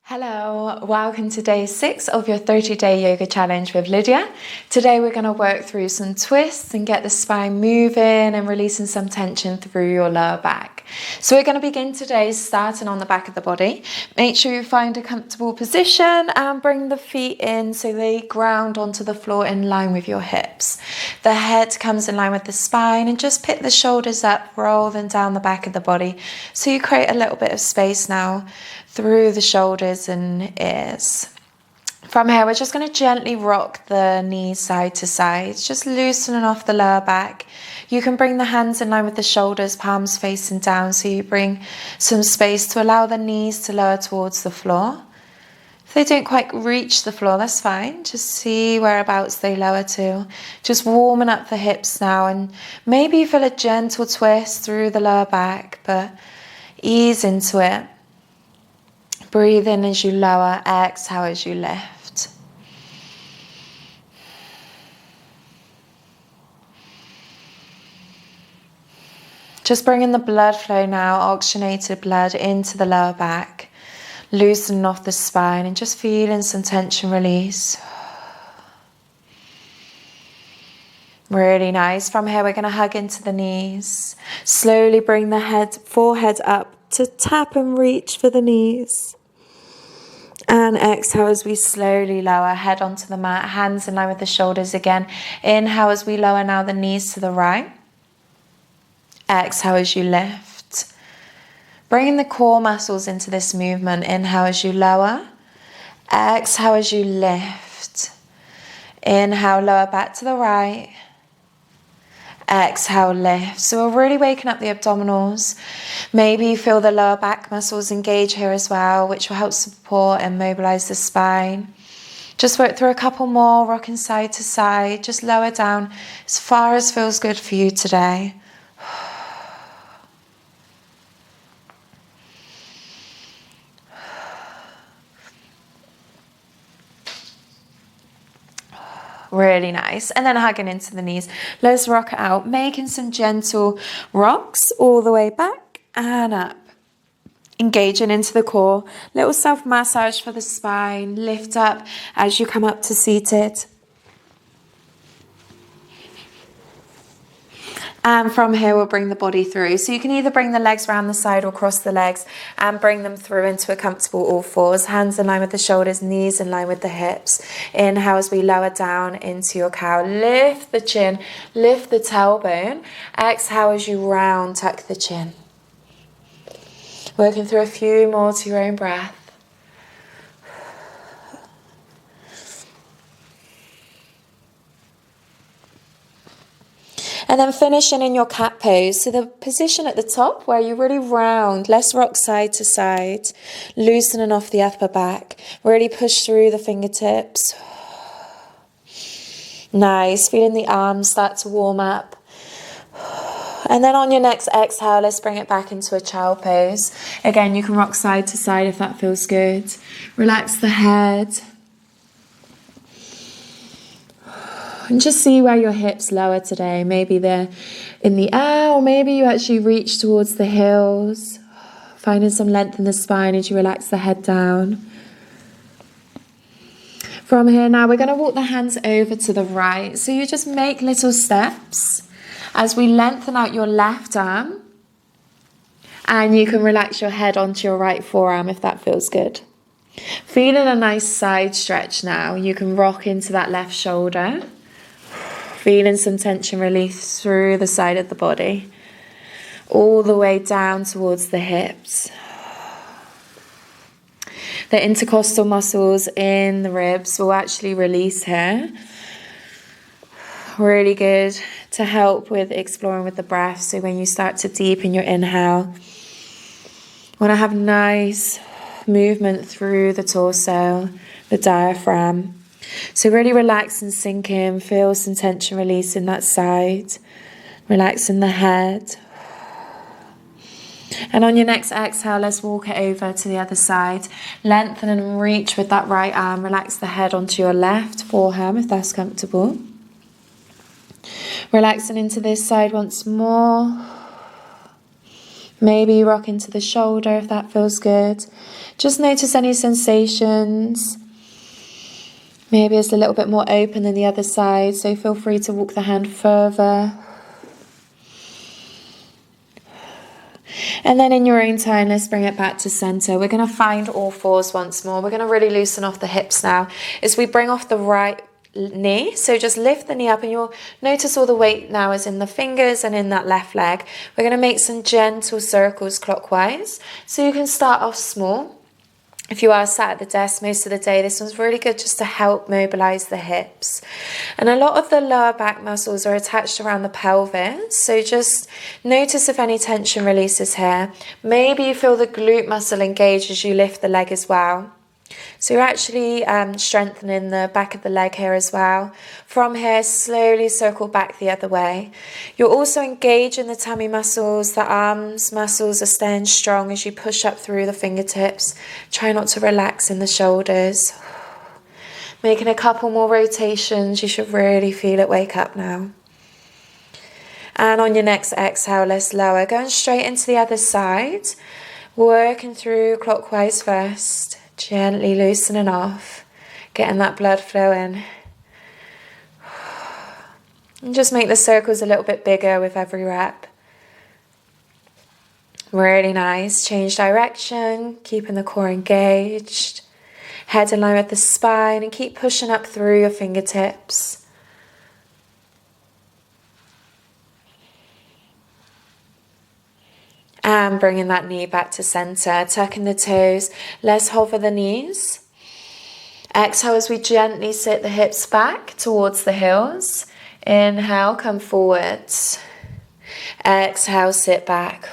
Hello, welcome to day 6 of your 30-day yoga challenge with Lydia. Today we're going to work through some twists and get the spine moving and releasing some tension through your lower back. So we're going to begin today starting on the back of the body. Make sure you find a comfortable position and bring the feet in so they ground onto the floor in line with your hips. The head comes in line with the spine and just pick the shoulders up, roll them down the back of the body. So you create a little bit of space now through the shoulders and ears. From here, we're just going to gently rock the knees side to side, just loosening off the lower back. You can bring the hands in line with the shoulders, palms facing down, so you bring some space to allow the knees to lower towards the floor. If they don't quite reach the floor, that's fine. Just see whereabouts they lower to. Just warming up the hips now, and maybe you feel a gentle twist through the lower back, but ease into it. Breathe in as you lower, exhale as you lift. Just bringing the blood flow now, oxygenated blood into the lower back, loosening off the spine and just feeling some tension release. Really nice. From here, we're going to hug into the knees. Slowly bring the forehead up to tap and reach for the knees. And exhale as we slowly lower, head onto the mat, hands in line with the shoulders again. Inhale as we lower now the knees to the right. Exhale as you lift. Bringing the core muscles into this movement. Inhale as you lower. Exhale as you lift. Inhale, lower back to the right. Exhale, lift. So we're really waking up the abdominals. Maybe you feel the lower back muscles engage here as well, which will help support and mobilize the spine. Just work through a couple more, rocking side to side. Just lower down as far as feels good for you today. Really nice. And then hugging into the knees. Let's rock it out, making some gentle rocks all the way back and up. Engaging into the core. Little self-massage for the spine. Lift up as you come up to seated. And from here, we'll bring the body through. So you can either bring the legs around the side or cross the legs and bring them through into a comfortable all fours. Hands in line with the shoulders, knees in line with the hips. Inhale as we lower down into your cow. Lift the chin, lift the tailbone. Exhale as you round, tuck the chin. Working through a few more to your own breath. And then finishing in your cat pose. So the position at the top where you really round, let's rock side to side, loosening off the upper back. Really push through the fingertips. Nice, feeling the arms start to warm up. And then on your next exhale, let's bring it back into a child pose. Again, you can rock side to side if that feels good. Relax the head. And just see where your hips lower today. Maybe they're in the air, or maybe you actually reach towards the heels. Finding some length in the spine as you relax the head down. From here now, we're going to walk the hands over to the right. So you just make little steps as we lengthen out your left arm. And you can relax your head onto your right forearm if that feels good. Feeling a nice side stretch now. You can rock into that left shoulder. Feeling some tension release through the side of the body, all the way down towards the hips. The intercostal muscles in the ribs will actually release here. Really good to help with exploring with the breath. So when you start to deepen your inhale, you want to have nice movement through the torso, the diaphragm. So really relax and sink in, feel some tension release in that side, relaxing the head. And on your next exhale, let's walk it over to the other side. Lengthen and reach with that right arm, relax the head onto your left forearm if that's comfortable. Relaxing into this side once more. Maybe rock into the shoulder if that feels good. Just notice any sensations. Maybe it's a little bit more open than the other side, so feel free to walk the hand further. And then in your own time, let's bring it back to center. We're going to find all fours once more. We're going to really loosen off the hips now as we bring off the right knee. So just lift the knee up and you'll notice all the weight now is in the fingers and in that left leg. We're going to make some gentle circles clockwise. So you can start off small. If you are sat at the desk most of the day, this one's really good just to help mobilize the hips. And a lot of the lower back muscles are attached around the pelvis. So just notice if any tension releases here. Maybe you feel the glute muscle engage as you lift the leg as well. So you're actually strengthening the back of the leg here as well. From here, slowly circle back the other way. You're also engaging the tummy muscles, the arms muscles are staying strong as you push up through the fingertips. Try not to relax in the shoulders. Making a couple more rotations, you should really feel it wake up now. And on your next exhale, let's lower. Going straight into the other side. Working through clockwise first. Gently loosening off, getting that blood flowing. And just make the circles a little bit bigger with every rep. Really nice. Change direction, keeping the core engaged. Head in line with the spine and keep pushing up through your fingertips. And bringing that knee back to center, tucking the toes. Let's hover the knees. Exhale as we gently sit the hips back towards the heels. Inhale, come forwards. Exhale, sit back.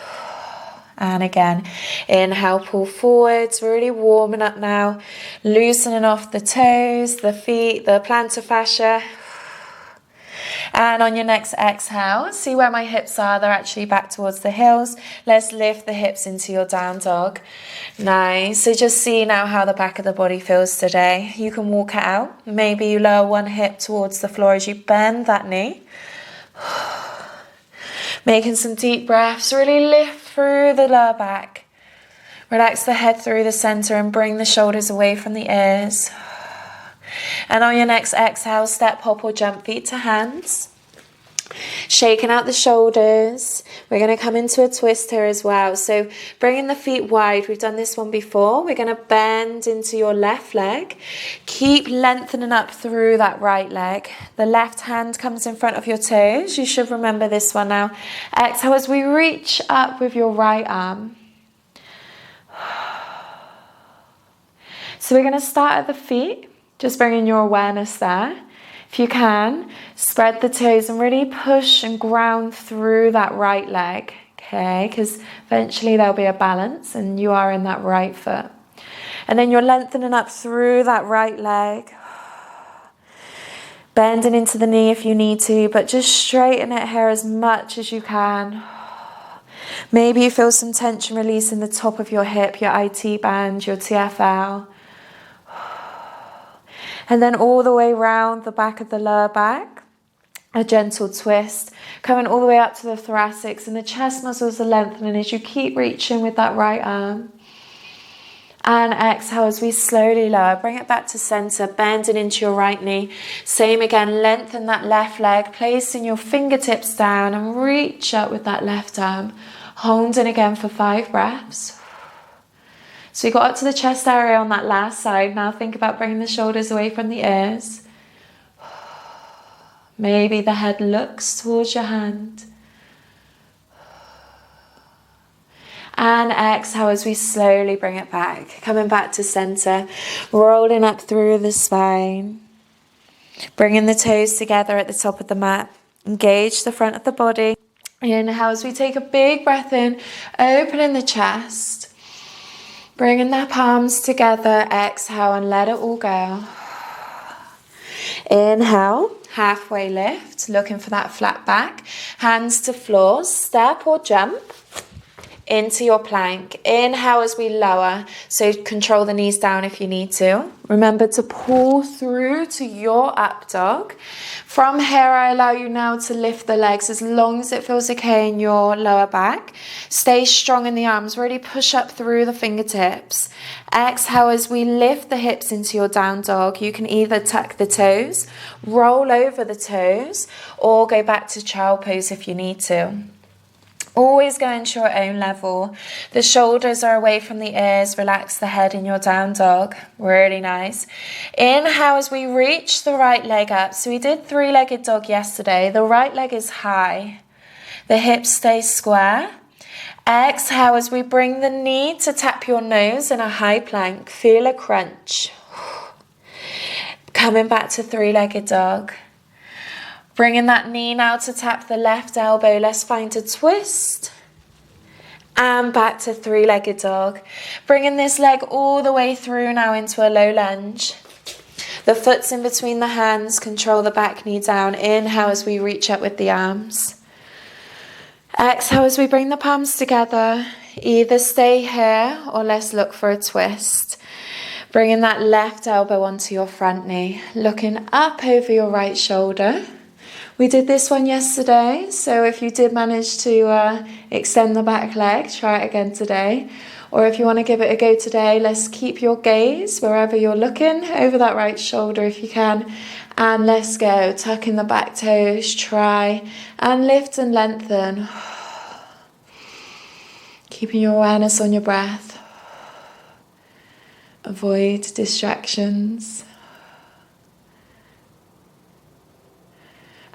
And again, inhale, pull forwards. Really warming up now. Loosening off the toes, the feet, the plantar fascia. And on your next exhale, see where my hips are. They're actually back towards the heels. Let's lift the hips into your down dog. Nice. So just see now how the back of the body feels today. You can walk it out. Maybe you lower one hip towards the floor as you bend that knee. Making some deep breaths. Really lift through the lower back. Relax the head through the center and bring the shoulders away from the ears. And on your next exhale, step, hop or jump feet to hands. Shaking out the shoulders. We're going to come into a twist here as well. So bringing the feet wide. We've done this one before. We're going to bend into your left leg. Keep lengthening up through that right leg. The left hand comes in front of your toes. You should remember this one now. Exhale as we reach up with your right arm. So we're going to start at the feet. Just bringing your awareness there. If you can, spread the toes and really push and ground through that right leg, okay? Because eventually there'll be a balance and you are in that right foot. And then you're lengthening up through that right leg. Bending into the knee if you need to, but just straighten it here as much as you can. Maybe you feel some tension release in the top of your hip, your IT band, your TFL. And then all the way around the back of the lower back, a gentle twist, coming all the way up to the thoracics and the chest muscles are lengthening as you keep reaching with that right arm. And exhale as we slowly lower, bring it back to center, bending into your right knee. Same again, lengthen that left leg, placing your fingertips down and reach up with that left arm. Holding again for 5 breaths. So you got up to the chest area on that last side. Now think about bringing the shoulders away from the ears. Maybe the head looks towards your hand. And exhale as we slowly bring it back. Coming back to center. Rolling up through the spine. Bringing the toes together at the top of the mat. Engage the front of the body. Inhale as we take a big breath in. Opening the chest. Bringing the palms together, exhale and let it all go. Inhale, halfway lift, looking for that flat back. Hands to floor, step or jump. into your plank. Inhale as we lower, so control the knees down if you need to. Remember to pull through to your up dog. From here, I allow you now to lift the legs as long as it feels okay in your lower back. Stay strong in the arms, really push up through the fingertips. Exhale as we lift the hips into your down dog. You can either tuck the toes, roll over the toes, or go back to child pose if you need to. Always go into your own level. The shoulders are away from the ears. Relax the head in your down dog. Really nice. Inhale as we reach the right leg up. So we did three-legged dog yesterday. The right leg is high. The hips stay square. Exhale as we bring the knee to tap your nose in a high plank. Feel a crunch. Coming back to three-legged dog. Bringing that knee now to tap the left elbow. Let's find a twist. And back to three-legged dog. Bringing this leg all the way through now into a low lunge. The foot's in between the hands. Control the back knee down. Inhale as we reach up with the arms. Exhale as we bring the palms together. Either stay here or let's look for a twist. Bringing that left elbow onto your front knee. Looking up over your right shoulder. We did this one yesterday, so if you did manage to extend the back leg, try it again today. Or if you want to give it a go today, let's keep your gaze wherever you're looking, over that right shoulder if you can. And let's go, tuck in the back toes, try, and lift and lengthen. Keeping your awareness on your breath. Avoid distractions.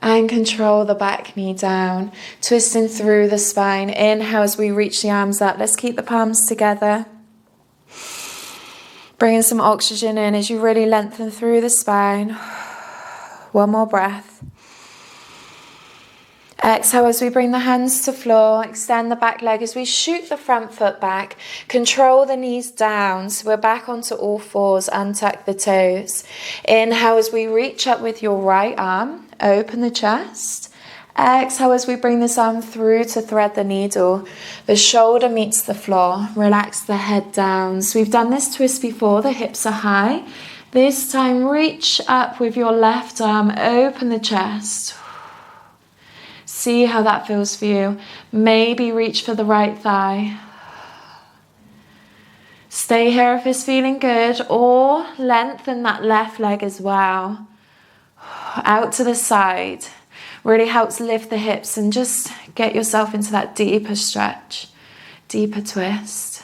And control the back knee down, twisting through the spine. Inhale as we reach the arms up. Let's keep the palms together. Bringing some oxygen in as you really lengthen through the spine. One more breath. Exhale as we bring the hands to floor. Extend the back leg as we shoot the front foot back. Control the knees down. So we're back onto all fours. Untuck the toes. Inhale as we reach up with your right arm. Open the chest. Exhale as we bring this arm through to thread the needle. The shoulder meets the floor. Relax the head down. So we've done this twist before. The hips are high. This time reach up with your left arm. Open the chest. See how that feels for you. Maybe reach for the right thigh. Stay here if it's feeling good, or lengthen that left leg as well. Out to the side. Really helps lift the hips and just get yourself into that deeper stretch, deeper twist.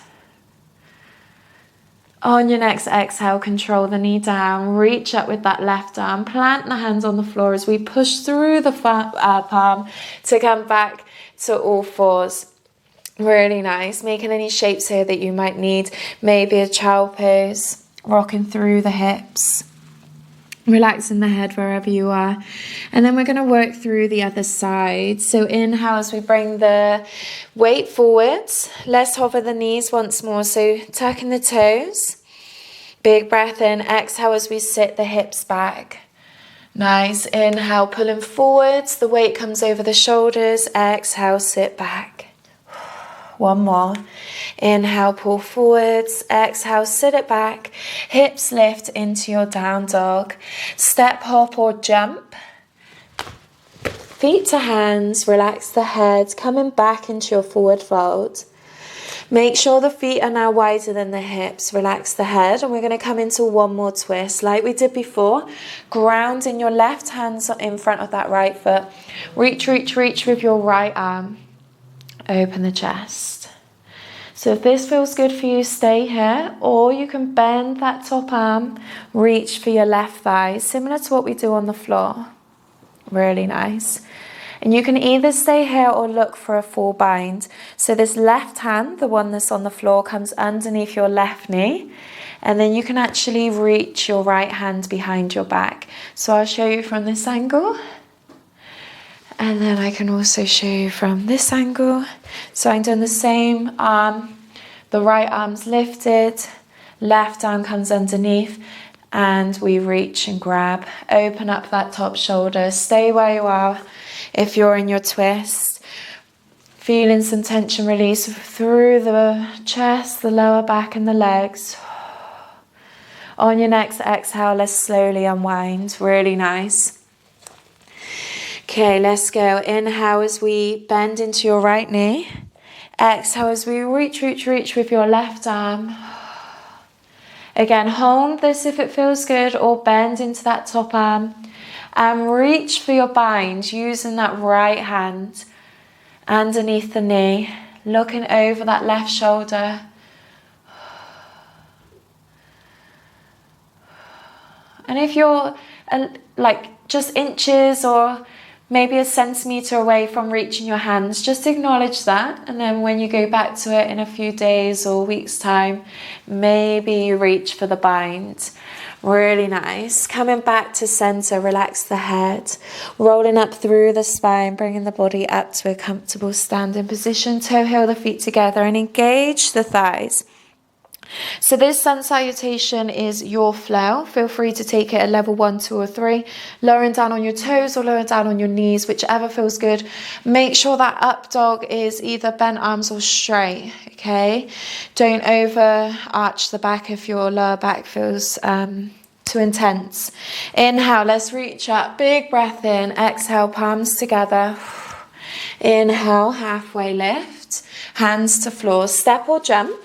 On your next exhale, control the knee down. Reach up with that left arm. Plant the hands on the floor as we push through the palm to come back to all fours. Really nice. Making any shapes here that you might need. Maybe a child pose. Rocking through the hips. Relaxing the head wherever you are. And then we're going to work through the other side. So inhale as we bring the weight forwards. Let's hover the knees once more. So tucking the toes. Big breath in. Exhale as we sit the hips back. Nice. Inhale, pulling forwards. The weight comes over the shoulders. Exhale, sit back. One more. Inhale, pull forwards. Exhale, sit it back. Hips lift into your down dog. Step, hop or jump. Feet to hands. Relax the head. Coming back into your forward fold. Make sure the feet are now wider than the hips. Relax the head. And we're going to come into one more twist like we did before. Grounding your left hand in front of that right foot. Reach, reach, reach with your right arm. Open the chest. So if this feels good for you, stay here, or you can bend that top arm, reach for your left thigh, similar to what we do on the floor. Really nice. And you can either stay here or look for a full bind. So this left hand, the one that's on the floor, comes underneath your left knee, and then you can actually reach your right hand behind your back. So I'll show you from this angle. And then I can also show you from this angle. So I'm doing the same arm. The right arm's lifted. Left arm comes underneath. And we reach and grab. Open up that top shoulder. Stay where you are if you're in your twist. Feeling some tension release through the chest, the lower back and the legs. On your next exhale, let's slowly unwind. Really nice. Okay, let's go. Inhale as we bend into your right knee. Exhale as we reach with your left arm. Again, hold this if it feels good, or bend into that top arm. And reach for your bind using that right hand underneath the knee, looking over that left shoulder. And if you're like just inches or maybe a centimetre away from reaching your hands, just acknowledge that. And then when you go back to it in a few days or weeks' time, maybe you reach for the bind. Really nice. Coming back to center, relax the head, rolling up through the spine, bringing the body up to a comfortable standing position. Toe heel the feet together and engage the thighs. So this sun salutation is your flow. Feel free to take it at level 1, 2 or 3, lowering down on your toes or lowering down on your knees, whichever feels good. Make sure that up dog is either bent arms or straight, okay? Don't over arch the back if your lower back feels too intense. Inhale, let's reach up, big breath in, exhale, palms together. Inhale, halfway lift, hands to floor, step or jump.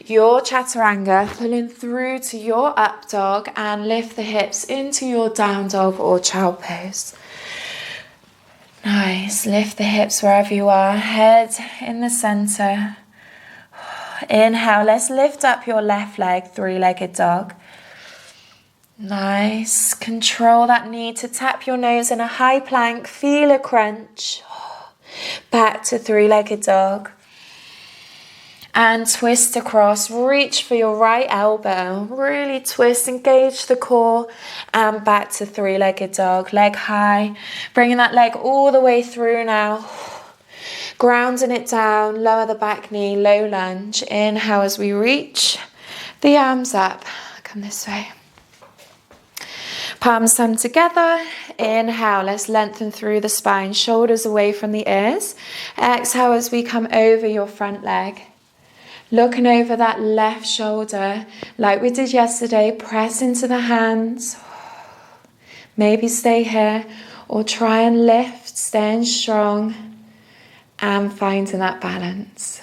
Your chaturanga, pulling through to your up dog and lift the hips into your down dog or child pose. Nice, lift the hips wherever you are, head in the center. Inhale, let's lift up your left leg, three-legged dog. Nice, control that need to tap your nose in a high plank, feel a crunch. Back to three-legged dog. And twist across, reach for your right elbow, really twist, engage the core, and back to three-legged dog, leg high, bringing that leg all the way through now, grounding it down, lower the back knee, low lunge, inhale as we reach the arms up, come this way. Palms come together, inhale, let's lengthen through the spine, shoulders away from the ears, exhale as we come over your front leg. Looking over that left shoulder, like we did yesterday, press into the hands. Maybe stay here, or try and lift, staying strong, and finding that balance.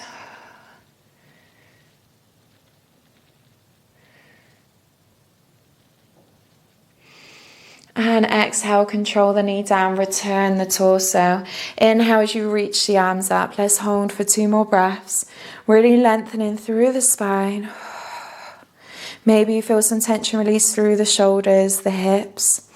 And exhale, control the knee down, return the torso. Inhale as you reach the arms up. Let's hold for 2 more breaths. Really lengthening through the spine. Maybe you feel some tension release through the shoulders, the hips.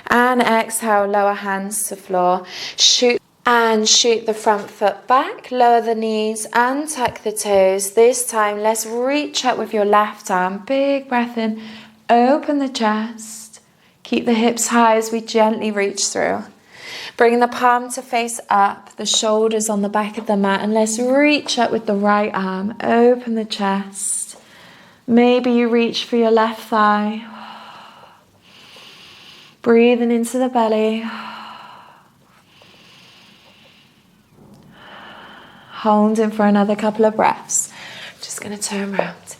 And exhale, lower hands to floor. Shoot the front foot back, lower the knees and tuck the toes. This time, let's reach up with your left arm. Big breath in, open the chest. Keep the hips high as we gently reach through. Bring the palm to face up, the shoulders on the back of the mat, and let's reach up with the right arm. Open the chest. Maybe you reach for your left thigh. Breathing into the belly. Holding for another couple of breaths. Just going to turn around.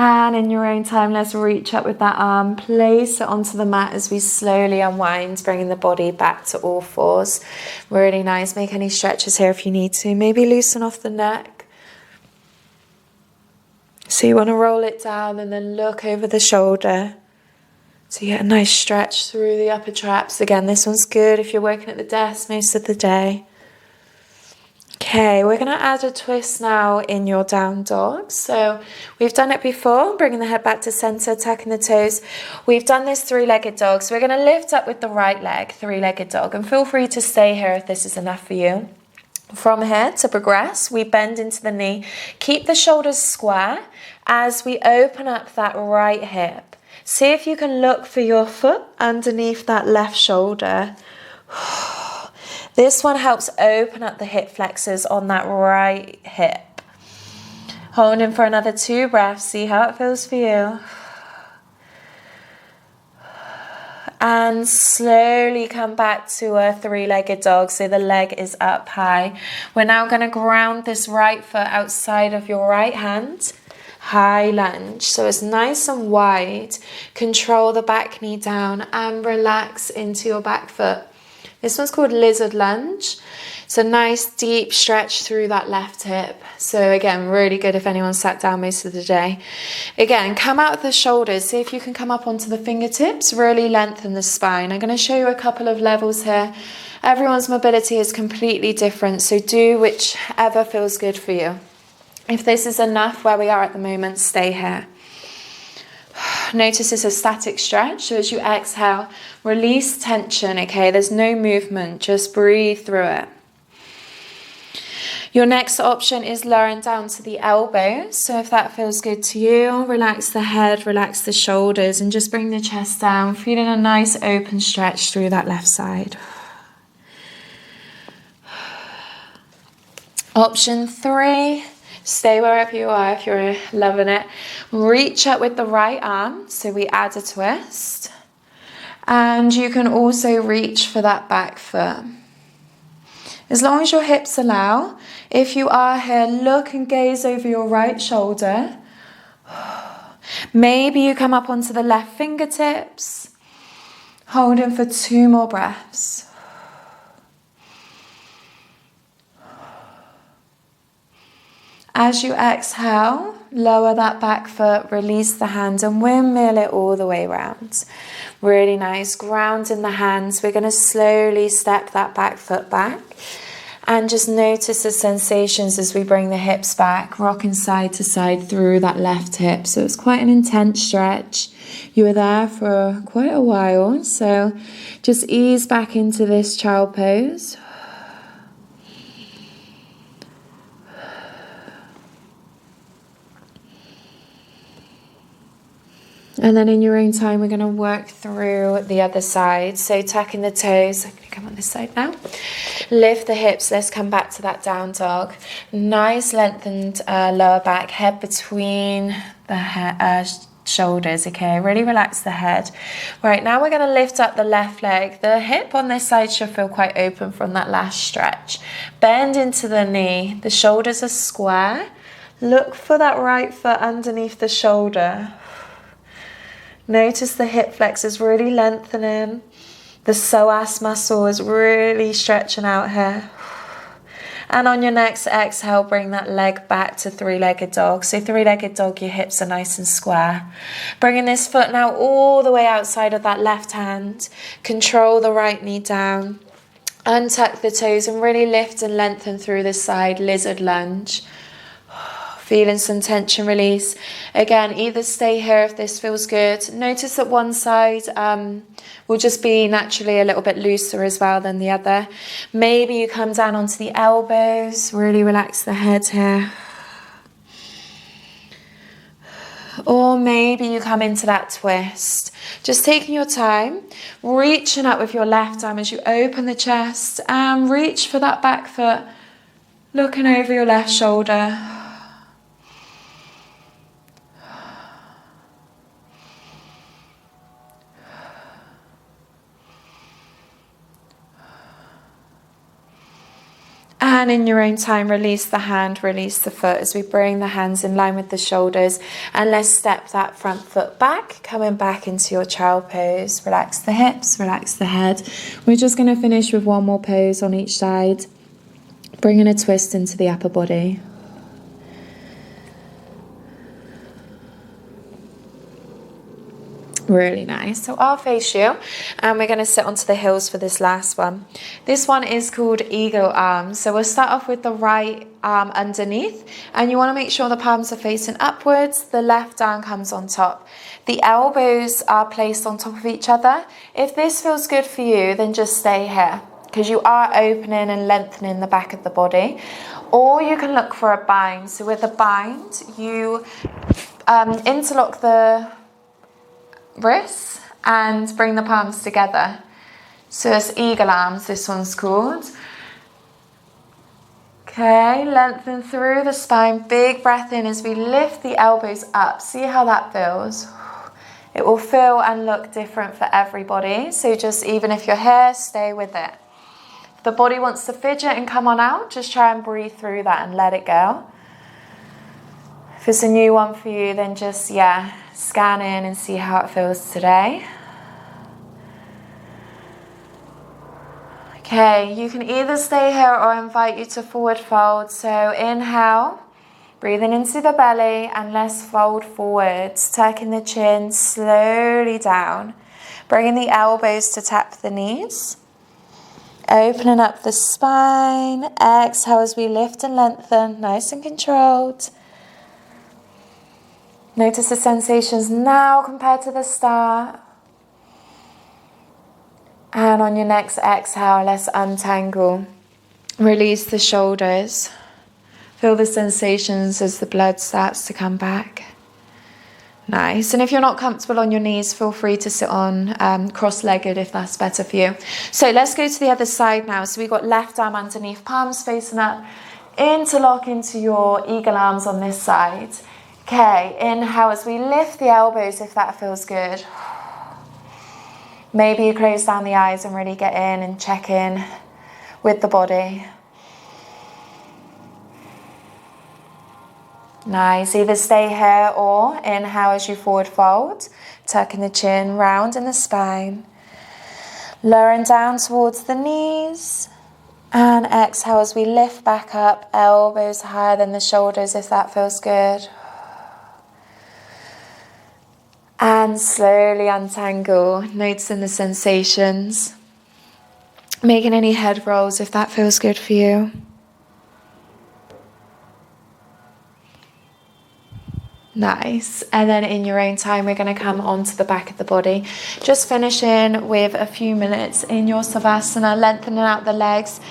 And in your own time, let's reach up with that arm, place it onto the mat as we slowly unwind, bringing the body back to all fours. Really nice. Make any stretches here if you need to. Maybe loosen off the neck. So you want to roll it down and then look over the shoulder. So you get a nice stretch through the upper traps. Again, this one's good if you're working at the desk most of the day. Okay, we're going to add a twist now in your down dog. So we've done it before, bringing the head back to center, tucking the toes. We've done this three-legged dog. So we're going to lift up with the right leg, three-legged dog. And feel free to stay here if this is enough for you. From here to progress, we bend into the knee. Keep the shoulders square as we open up that right hip. See if you can look for your foot underneath that left shoulder. This one helps open up the hip flexors on that right hip. Hold in for another 2 breaths. See how it feels for you. And slowly come back to a 3-legged dog. So the leg is up high. We're now going to ground this right foot outside of your right hand. High lunge. So it's nice and wide. Control the back knee down and relax into your back foot. This one's called lizard lunge. It's a nice deep stretch through that left hip. So again, really good if anyone sat down most of the day. Again, come out of the shoulders. See if you can come up onto the fingertips. Really lengthen the spine. I'm going to show you a couple of levels here. Everyone's mobility is completely different. So do whichever feels good for you. If this is enough where we are at the moment, stay here. Notice it's a static stretch. So as you exhale, release tension, okay? There's no movement. Just breathe through it. Your next option is lowering down to the elbows. So if that feels good to you, relax the head, relax the shoulders, and just bring the chest down, feeling a nice open stretch through that left side. Option 3. Stay wherever you are if you're loving it. Reach up with the right arm. So we add a twist. And you can also reach for that back foot. As long as your hips allow, if you are here, look and gaze over your right shoulder. Maybe you come up onto the left fingertips. Hold in for 2 more breaths. As you exhale, lower that back foot, release the hands and windmill it all the way around. Really nice. Ground in the hands. We're going to slowly step that back foot back and just notice the sensations as we bring the hips back, rocking side to side through that left hip. So it's quite an intense stretch. You were there for quite a while. So just ease back into this child pose. And then in your own time, we're going to work through the other side. So tucking the toes. I'm going to come on this side now. Lift the hips. Let's come back to that down dog. Nice lengthened lower back. Head between the shoulders. Okay, really relax the head. Right, now we're going to lift up the left leg. The hip on this side should feel quite open from that last stretch. Bend into the knee. The shoulders are square. Look for that right foot underneath the shoulder. Notice the hip flexors really lengthening. The psoas muscle is really stretching out here. And on your next exhale, bring that leg back to 3-legged dog. So 3-legged dog, your hips are nice and square. Bringing this foot now all the way outside of that left hand. Control the right knee down. Untuck the toes and really lift and lengthen through this side. Lizard lunge. Feeling some tension release. Again, either stay here if this feels good. Notice that one side will just be naturally a little bit looser as well than the other. Maybe you come down onto the elbows. Really relax the head here. Or maybe you come into that twist. Just taking your time, reaching up with your left arm as you open the chest and reach for that back foot. Looking over your left shoulder. And in your own time, release the hand, release the foot as we bring the hands in line with the shoulders. And let's step that front foot back, coming back into your child pose. Relax the hips, relax the head. We're just going to finish with one more pose on each side. Bringing a twist into the upper body. Really nice. So I'll face you and we're going to sit onto the heels for this last one. This one is called eagle arms. So we'll start off with the right arm underneath and you want to make sure the palms are facing upwards. The left arm comes on top. The elbows are placed on top of each other. If this feels good for you, then just stay here because you are opening and lengthening the back of the body. Or you can look for a bind. So with a bind, you interlock the wrists and bring the palms together. So it's eagle arms, this one's called. Okay, lengthen through the spine. Big breath in as we lift the elbows up. See how that feels. It will feel and look different for everybody. So just even if you're here, stay with it. If the body wants to fidget and come on out, just try and breathe through that and let it go. If it's a new one for you, then just, scan in and see how it feels today. Okay, you can either stay here or I invite you to forward fold. So inhale, breathing into the belly, and let's fold forwards, tucking the chin slowly down, bringing the elbows to tap the knees, opening up the spine. Exhale as we lift and lengthen, nice and controlled. Notice the sensations now compared to the start. And on your next exhale, let's untangle. Release the shoulders. Feel the sensations as the blood starts to come back. Nice. And if you're not comfortable on your knees, feel free to sit on cross-legged if that's better for you. So let's go to the other side now. So we've got left arm underneath, palms facing up. Interlock into your eagle arms on this side. Okay, inhale as we lift the elbows if that feels good. Maybe you close down the eyes and really get in and check in with the body. Nice. Either stay here or inhale as you forward fold, tucking the chin, round in the spine. Lowering down towards the knees. And exhale as we lift back up, elbows higher than the shoulders if that feels good. And slowly untangle, noticing the sensations. Making any head rolls if that feels good for you. Nice. And then in your own time, we're going to come onto the back of the body. Just finishing with a few minutes in your Savasana, lengthening out the legs.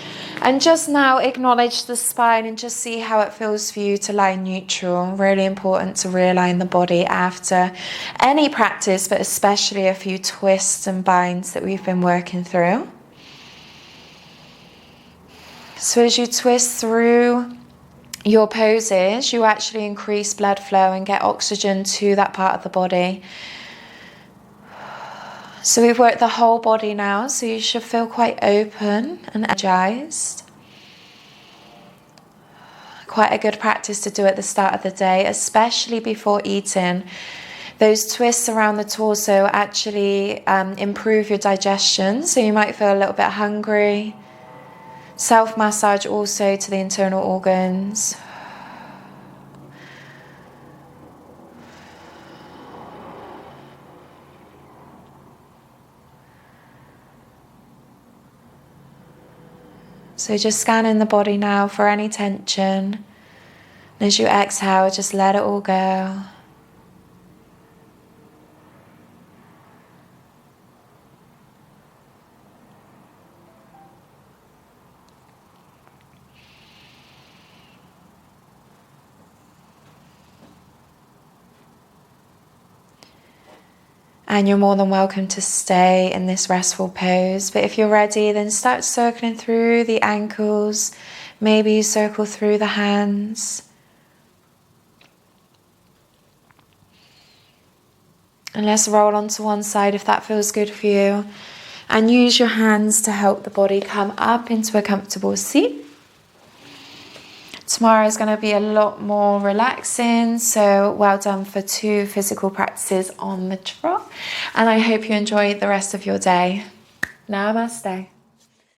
And just now acknowledge the spine and just see how it feels for you to lie neutral. Really important to realign the body after any practice, but especially a few twists and binds that we've been working through. So as you twist through your poses, you actually increase blood flow and get oxygen to that part of the body. So we've worked the whole body now, so you should feel quite open and energized. Quite a good practice to do at the start of the day, especially before eating. Those twists around the torso actually improve your digestion, so you might feel a little bit hungry. Self-massage also to the internal organs. So just scanning the body now for any tension. And as you exhale, just let it all go. And you're more than welcome to stay in this restful pose. But if you're ready, then start circling through the ankles. Maybe you circle through the hands. And let's roll onto one side if that feels good for you. And use your hands to help the body come up into a comfortable seat. Tomorrow is going to be a lot more relaxing, so well done for 2 physical practices on the trot. And I hope you enjoy the rest of your day. Namaste.